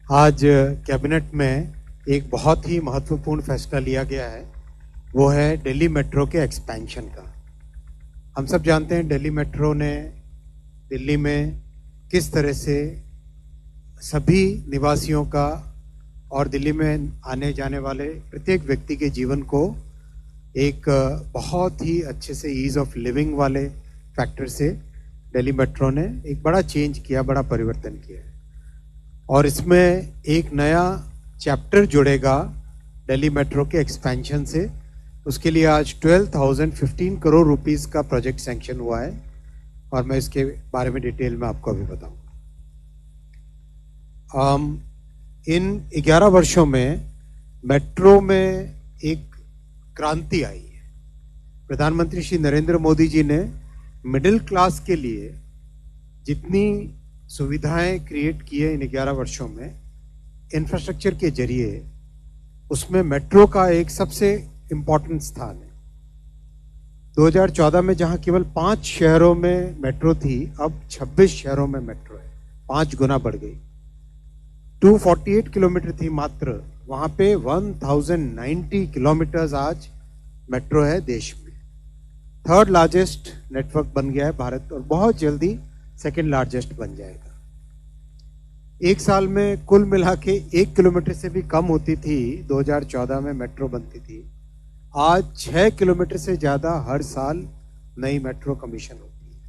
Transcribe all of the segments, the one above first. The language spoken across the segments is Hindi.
आज कैबिनेट में एक बहुत ही महत्वपूर्ण फैसला लिया गया है, वो है दिल्ली मेट्रो के एक्सपेंशन का। हम सब जानते हैं दिल्ली मेट्रो ने दिल्ली में किस तरह से सभी निवासियों का और दिल्ली में आने जाने वाले प्रत्येक व्यक्ति के जीवन को एक बहुत ही अच्छे से ईज ऑफ लिविंग वाले फैक्टर से दिल्ली मेट्रो ने एक बड़ा चेंज किया, बड़ा परिवर्तन किया है। और इसमें एक नया चैप्टर जुड़ेगा दिल्ली मेट्रो के एक्सपेंशन से। उसके लिए आज 12,015 करोड़ रुपीस का प्रोजेक्ट सैंक्शन हुआ है और मैं इसके बारे में डिटेल में आपको अभी बताऊंगा। इन 11 वर्षों में मेट्रो में एक क्रांति आई है। प्रधानमंत्री श्री नरेंद्र मोदी जी ने मिडिल क्लास के लिए जितनी सुविधाएं क्रिएट की है इन 11 वर्षों में इंफ्रास्ट्रक्चर के जरिए, उसमें मेट्रो का एक सबसे इम्पॉर्टेंट स्थान है। 2014 में जहां केवल 5 शहरों में मेट्रो थी, अब 26 शहरों में मेट्रो है, 5 गुना बढ़ गई। 248 किलोमीटर थी मात्र, वहां पे 1090 किलोमीटर आज मेट्रो है देश में। 3rd लार्जेस्ट नेटवर्क बन गया है भारत और बहुत जल्दी 2nd लार्जेस्ट बन जाएगा। एक साल में कुल मिला के 1 किलोमीटर से भी कम होती थी 2014 में मेट्रो बनती थी, आज 6 किलोमीटर से ज्यादा हर साल नई मेट्रो कमीशन होती है।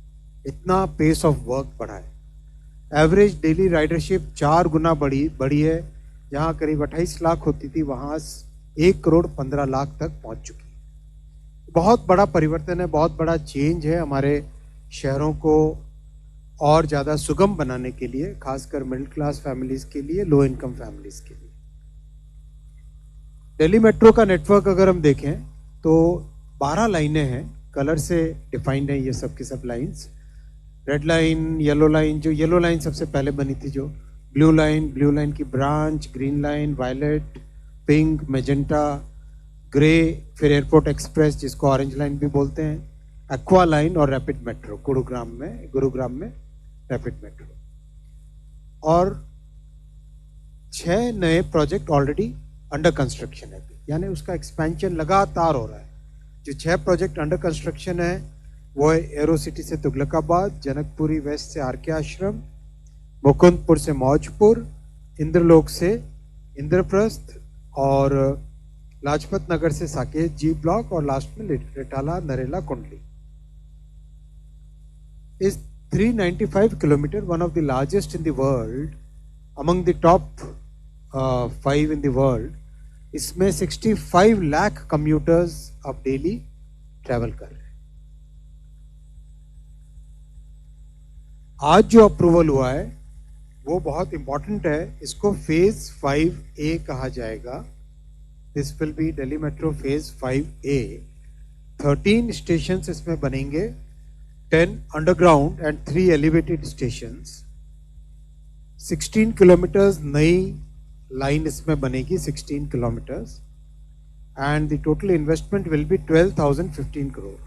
इतना पेस ऑफ वर्क बढ़ा है। एवरेज डेली राइडरशिप 4 गुना बढ़ी है। जहां करीब 28 लाख होती थी, वहां 1 करोड़ 15 लाख तक पहुंच चुकी है। बहुत बड़ा परिवर्तन है, बहुत बड़ा चेंज है हमारे शहरों को और ज़्यादा सुगम बनाने के लिए, खासकर मिडिल क्लास फैमिलीज के लिए, लो इनकम फैमिलीज के लिए। दिल्ली मेट्रो का नेटवर्क अगर हम देखें तो 12 लाइनें हैं, कलर से डिफाइंड है ये सब की सब lines. Red line, yellow line, जो येलो लाइन सबसे पहले बनी थी, जो ब्लू लाइन की branch, green line, violet, pink, magenta, grey, फिर एयरपोर्ट एक्सप्रेस जिसको ऑरेंज लाइन भी बोलते हैं, एक्वा लाइन और रैपिड मेट्रो गुरुग्राम में रैपिड मेट्रो। और 6 नए प्रोजेक्ट ऑलरेडी अंडर कंस्ट्रक्शन है, यानी उसका एक्सपेंशन लगातार हो रहा है। जो 6 प्रोजेक्ट अंडर कंस्ट्रक्शन है वो है एरो सिटी से तुगलकाबाद, जनकपुरी वेस्ट से आर के आश्रम, मुकुंदपुर से मौजपुर, इंद्रलोक से इंद्रप्रस्थ और लाजपत नगर से साकेत जी ब्लॉक और लास्ट में रिटाला नरेला कुंडली। इस 395 kilometre, one of the largest in the world, among the top 5 in the world, इसमें 65 लाख कम्यूटर्स अब डेली ट्रैवल कर रहे हैं। आज जो अप्रूवल हुआ है वो बहुत इंपॉर्टेंट है। इसको फेज 5A कहा जाएगा। This will be Delhi metro phase 5A। 13 station इसमें बनेंगे, 10 underground and 3 elevated stations. 16 kilometres नई लाइन इसमें बनेगी, 16 kilometres, and the total investment will be 12,015 crore.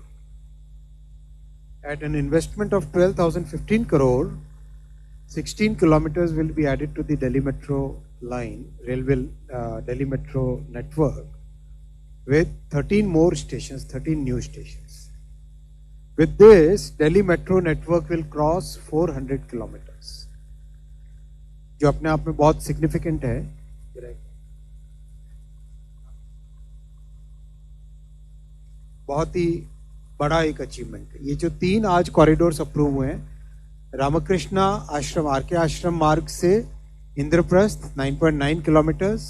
At an investment of 12,015 crore, 16 kilometers will be added to the Delhi Metro line, Delhi Metro network, with 13 more stations, 13 new stations. With this, Delhi Metro network will cross 400 kilometers, जो अपने आप में बहुत significant है। बहुत ही बड़ा एक अचीवमेंट है। ये जो 3 आज कॉरिडोर्स अप्रूव हुए हैं, रामकृष्णा आश्रम, आर के आश्रम मार्ग से Indraprastha 9.9 kilometres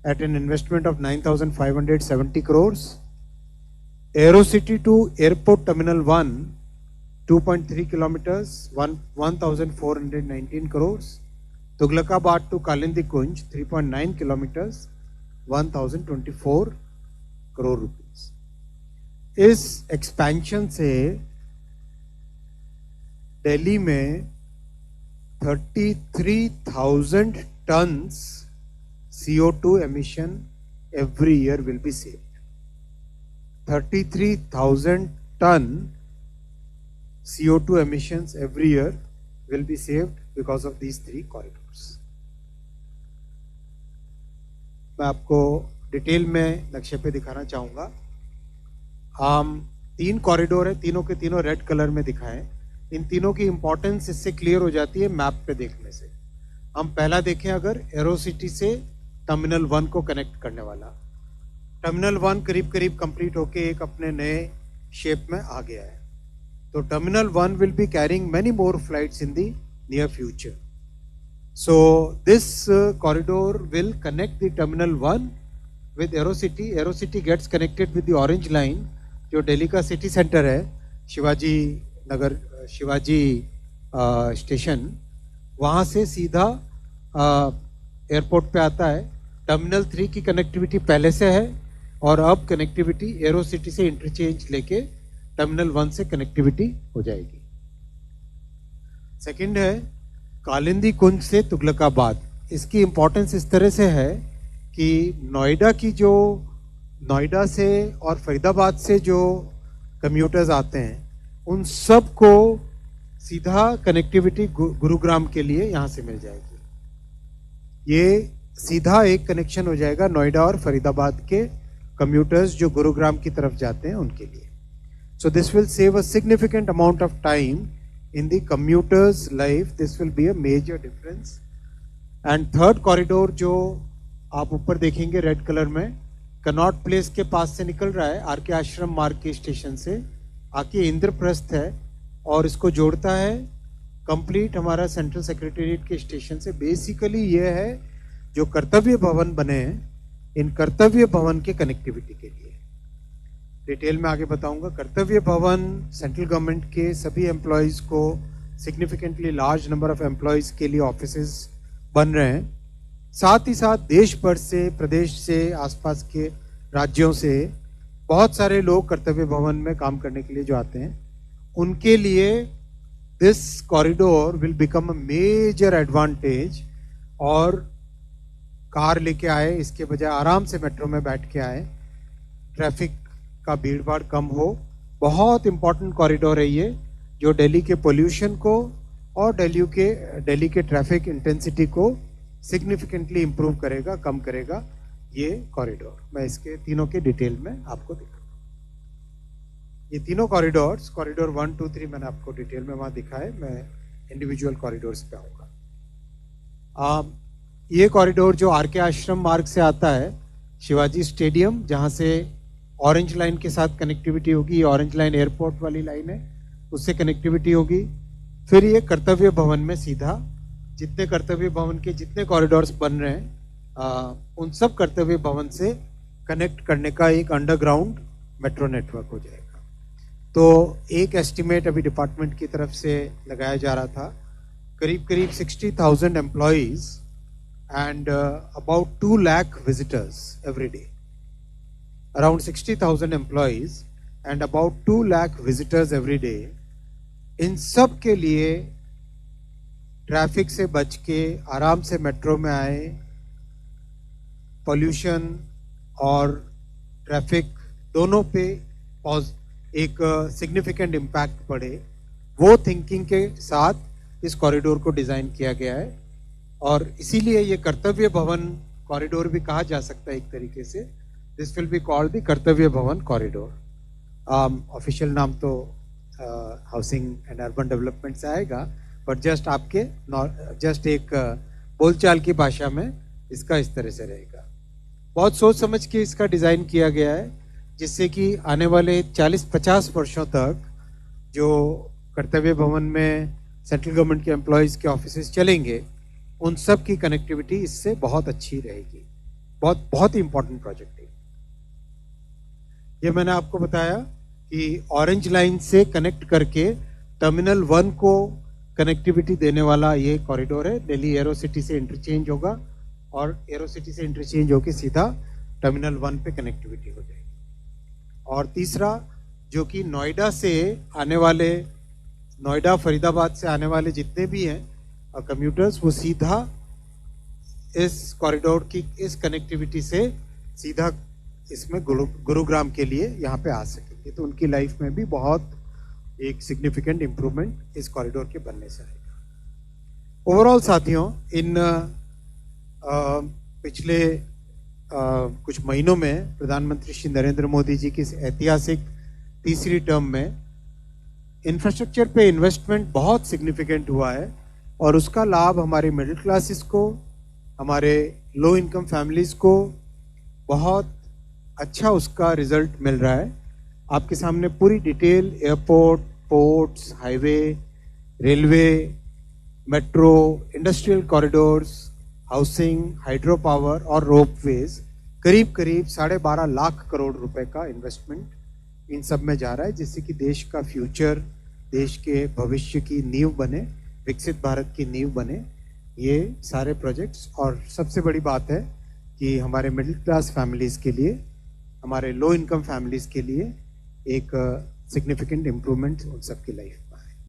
at an investment of 9,570 crore. Aero City to airport terminal 1 2.3 kilometres, 1,419 crore. Tughlakabad to Kalindi Kunj 3.9 kilometres, 1,024 crore rupees. इस एक्सपेंशन से दिल्ली में 33,000 tonnes CO2 emission every year will be saved. 33,000 ton CO2 emissions every year will be saved because of these 3 corridors. मैं आपको डिटेल में नक्शे पे दिखाना चाहूँगा। 3 कॉरिडोर है, तीनों के तीनों रेड कलर में दिखाएं। इन तीनों की इंपॉर्टेंस इससे क्लियर हो जाती है मैप पे देखने से। हम पहला देखें अगर एरोसिटी से टर्मिनल 1 को कनेक्ट करने वाला। टर्मिनल 1 करीब करीब कंप्लीट होके एक अपने नए शेप में आ गया है। तो terminal 1 will be carrying many more flights in the near future. So this corridor will connect the terminal 1 with Aerocity. Aerocity gets connected with the Orange Line, जो दिल्ली का सिटी सेंटर है, शिवाजी नगर, शिवाजी स्टेशन, वहाँ से सीधा एयरपोर्ट पे आता है। टर्मिनल 3 की कनेक्टिविटी पहले से है और अब कनेक्टिविटी एरोसिटी से इंटरचेंज लेके टर्मिनल 1 से कनेक्टिविटी हो जाएगी। सेकंड है कालिंदी कुंज से तुगलकाबाद। इसकी इंपॉर्टेंस इस तरह से है कि नोएडा से और फरीदाबाद से जो कम्यूटर्स आते हैं उन सब को सीधा कनेक्टिविटी गुरुग्राम के लिए यहाँ से मिल जाएगी। ये सीधा एक कनेक्शन हो जाएगा नोएडा और फरीदाबाद के कम्यूटर्स जो गुरुग्राम की तरफ जाते हैं उनके लिए। So this will save a significant amount of time in the commuter's life. This will be a major difference. And third corridor जो आप ऊपर देखेंगे रेड कलर में, कनॉट प्लेस के पास से निकल रहा है, आर के आश्रम मार्ग के स्टेशन से आके इंद्रप्रस्थ है और इसको जोड़ता है कंप्लीट हमारा सेंट्रल सेक्रेटेरिएट के स्टेशन से। बेसिकली ये है जो कर्तव्य भवन बने हैं, इन कर्तव्य भवन के कनेक्टिविटी के लिए। डिटेल में आगे बताऊंगा। कर्तव्य भवन सेंट्रल गवर्नमेंट के सभी एम्प्लॉयज़ को, significantly large number of employees के लिए ऑफिसेज बन रहे हैं। साथ ही साथ देश भर से, प्रदेश से, आसपास के राज्यों से बहुत सारे लोग कर्तव्य भवन में काम करने के लिए जो आते हैं, उनके लिए this corridor will become a major advantage. और कार लेके आए इसके बजाय आराम से मेट्रो में बैठ के आए, ट्रैफिक का भीड़ भाड़ कम हो। बहुत इंपॉर्टेंट कॉरिडोर है ये, जो दिल्ली के पोल्यूशन को और दिल्ली के ट्रैफिक इंटेंसिटी को सिग्निफिकेंटली इंप्रूव करेगा, कम करेगा ये कॉरिडोर। मैं इसके तीनों के डिटेल में आपको दिखाऊंगा। ये तीनों कॉरिडोर्स, कॉरिडोर 1, 2, 3 मैंने आपको डिटेल में वहां दिखाए, मैं इंडिविजुअल कॉरिडोर्स पे आऊंगा। ये कॉरिडोर जो आर के आश्रम मार्ग से आता है, शिवाजी स्टेडियम जहां से ऑरेंज लाइन के साथ कनेक्टिविटी होगी, ऑरेंज लाइन एयरपोर्ट वाली लाइन है, उससे कनेक्टिविटी होगी। फिर ये कर्तव्य भवन में सीधा, जितने कर्तव्य भवन के जितने कॉरिडोर्स बन रहे हैं उन सब कर्तव्य भवन से कनेक्ट करने का एक अंडरग्राउंड मेट्रो नेटवर्क हो जाएगा। तो एक एस्टिमेट अभी डिपार्टमेंट की तरफ से लगाया जा रहा था, करीब करीब 60,000 employees and about 2 lakh visitors every day. Around 60,000 employees and about 2 lakh visitors every day. इन सब के लिए ट्रैफिक से बच के आराम से मेट्रो में आए, पॉल्यूशन और ट्रैफिक दोनों पे एक सिग्निफिकेंट इम्पैक्ट पड़े, वो थिंकिंग के साथ इस कॉरिडोर को डिजाइन किया गया है। और इसीलिए ये कर्तव्य भवन कॉरिडोर भी कहा जा सकता है एक तरीके से। This will be called the कर्तव्य भवन कॉरिडोर। ऑफिशियल नाम तो हाउसिंग एंड अर्बन डेवलपमेंट से आएगा, पर जस्ट एक बोलचाल की भाषा में इसका इस तरह से रहेगा। बहुत सोच समझ के इसका डिजाइन किया गया है, जिससे कि आने वाले 40-50 वर्षों तक जो कर्तव्य भवन में सेंट्रल गवर्नमेंट के एम्प्लॉयज के ऑफिसेज चलेंगे, उन सब की कनेक्टिविटी इससे बहुत अच्छी रहेगी। बहुत ही इंपॉर्टेंट प्रोजेक्ट है ये। मैंने आपको बताया कि ऑरेंज लाइन से कनेक्ट करके टर्मिनल 1 को कनेक्टिविटी देने वाला ये कॉरिडोर है। दिल्ली एरोसिटी से इंटरचेंज होगा और एरोसिटी से इंटरचेंज होकर सीधा टर्मिनल 1 पे कनेक्टिविटी हो जाएगी। और तीसरा जो कि नोएडा से आने वाले, नोएडा फरीदाबाद से आने वाले जितने भी हैं कम्यूटर्स, वो सीधा इस कॉरिडोर की इस कनेक्टिविटी से सीधा इसमें गुरुग्राम के लिए यहाँ पे आ सकेंगे। तो उनकी लाइफ में भी बहुत एक सिग्निफिकेंट इम्प्रूवमेंट इस कॉरिडोर के बनने से आएगा। ओवरऑल साथियों, इन पिछले कुछ महीनों में प्रधानमंत्री श्री नरेंद्र मोदी जी की इस ऐतिहासिक तीसरी टर्म में इंफ्रास्ट्रक्चर पे इन्वेस्टमेंट बहुत सिग्निफिकेंट हुआ है और उसका लाभ हमारे मिडिल क्लासेस को, हमारे लो इनकम फैमिलीज को बहुत अच्छा उसका रिजल्ट मिल रहा है। आपके सामने पूरी detail airport, ports, highway, railway, metro, industrial corridors, housing, hydro power और रोपवेज, करीब करीब 12.5 लाख करोड़ रुपए का इन्वेस्टमेंट इन सब में जा रहा है, जिससे कि देश का फ्यूचर, देश के भविष्य की नींव बने, विकसित भारत की नींव बने ये सारे प्रोजेक्ट्स। और सबसे बड़ी बात है कि हमारे मिडिल क्लास फैमिलीज़ के लिए, हमारे लो इनकम फैमिलीज़ के लिए एक सिग्निफिकेंट इम्प्रूवमेंट उन सबकी लाइफ